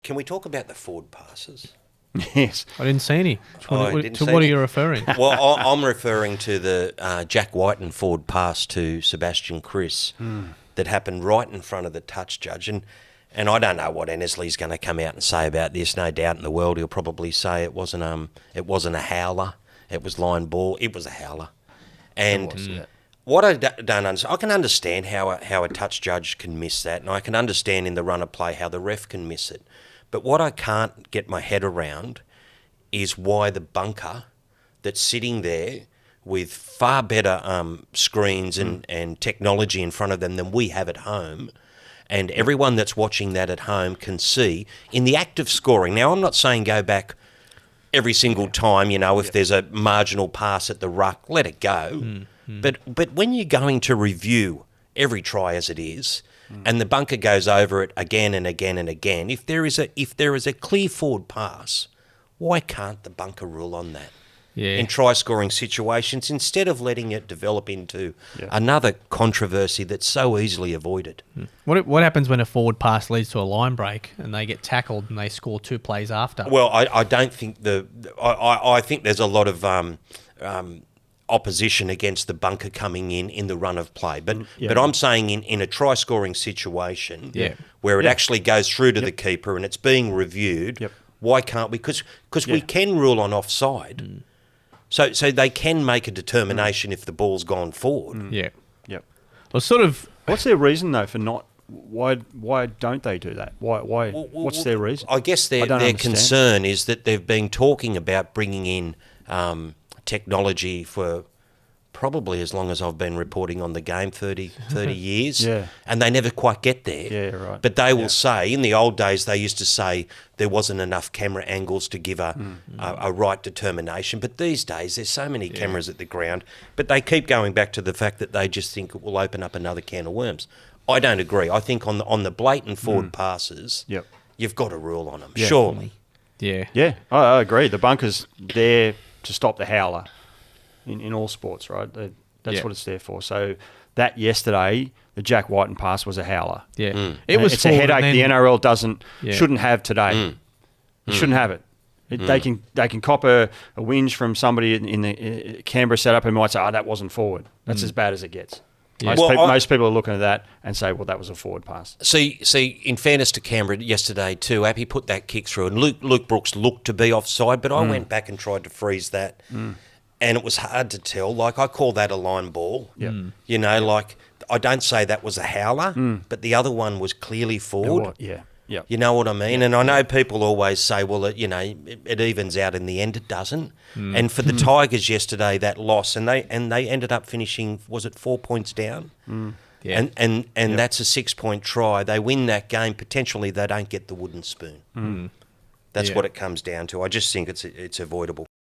Can we talk about the forward passes? Yes. I didn't see any. What are you referring? Well, I'm referring to the Jack Whiten forward pass to Sebastian Chris that happened right in front of the touch judge. And I don't know what Annesley's going to come out and say about this. No doubt in the world he'll probably say it wasn't a howler. It was line ball. It was a howler. And what I don't understand, I can understand how a touch judge can miss that, and I can understand in the run of play how the ref can miss it. But what I can't get my head around is why the bunker that's sitting there with far better screens and technology in front of them than we have at home, and everyone that's watching that at home can see in the act of scoring. Now, I'm not saying go back every single time, if there's a marginal pass at the ruck, let it go. But when you're going to review every try as it is, and the bunker goes over it again and again and again, if there is a clear forward pass, why can't the bunker rule on that? In try-scoring situations, instead of letting it develop into another controversy that's so easily avoided. What happens when a forward pass leads to a line break and they get tackled and they score 2 plays after? Well, I don't think I think there's a lot of opposition against the bunker coming in the run of play. But I'm saying in a try-scoring situation where it actually goes through to the keeper and it's being reviewed, why can't we? Because we can rule on offside. So they can make a determination if the ball's gone forward. Well, sort of. What's their reason though for not? Why don't they do that? Why? What's their reason? I guess their concern is that they've been talking about bringing in technology for probably as long as I've been reporting on the game, 30 years, and they never quite get there. Yeah, right. But they will say, in the old days, they used to say there wasn't enough camera angles to give a right determination. But these days, there's so many cameras at the ground, but they keep going back to the fact that they just think it will open up another can of worms. I don't agree. I think on the blatant forward passes, you've got a rule on them, surely. Yeah, I agree. The bunker's there to stop the howler in all sports, right? That's what it's there for. So that yesterday, the Jack Whiten pass was a howler. It's a headache the NRL shouldn't have today. You shouldn't have it. They can cop a whinge from somebody in the Canberra setup who might say, that wasn't forward. That's as bad as it gets. Most people are looking at that and say, well, that was a forward pass. See, in fairness to Canberra yesterday too, Appy put that kick through and Luke Brooks looked to be offside, but I went back and tried to freeze that and it was hard to tell. Like, I call that a line ball. Like, I don't say that was a howler, but the other one was clearly forward. You know what I mean? And I know people always say, well, it evens out. In the end, it doesn't. And for the Tigers yesterday, that loss, and they ended up finishing, was it 4 points down? And that's a 6-point try. They win that game. Potentially, they don't get the wooden spoon. That's what it comes down to. I just think it's avoidable.